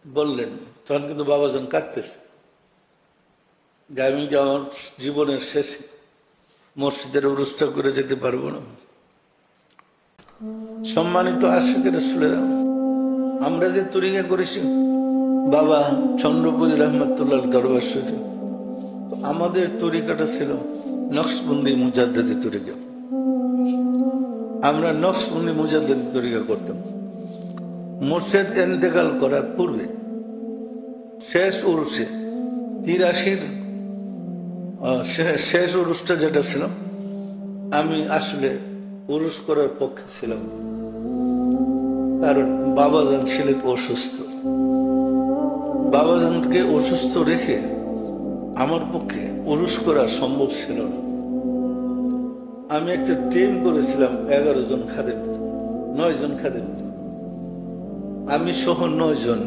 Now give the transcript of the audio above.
বললেন, তখন কিন্তু বাবাজান কাঁদতেছে যে আমি যে আমার জীবনের শেষে মসজিদের উরুসটা করে যেতে পারবো না। সম্মানিত আশিক রাসূলেরা, আমরা যে তরিকা করেছি বাবা চন্দ্রপুরী রহমতুল্লাহ দরবার শরীফে, আমাদের তরিকাটা ছিল নকশবন্দি মুজাদ্দিদি তরিকা। আমরা নকশবন্দি মুজাদ্দিদি তরিকা করতাম। মুর্শিদ ইন্তেকাল করার পূর্বে শেষ উরুসে 83 শেষ উরুসটা যেটা ছিল, আমি আসলে উরুস করার পক্ষে ছিলাম, কারণ বাবাজান ছিলেন অসুস্থ। বাবাজানকে অসুস্থ রেখে আমার পক্ষে উরুস করা সম্ভব ছিল না। আমি একটা টিম করেছিলাম 11 জন খাদেম, 9 জন খাদেম, আমি সহ 9 জন।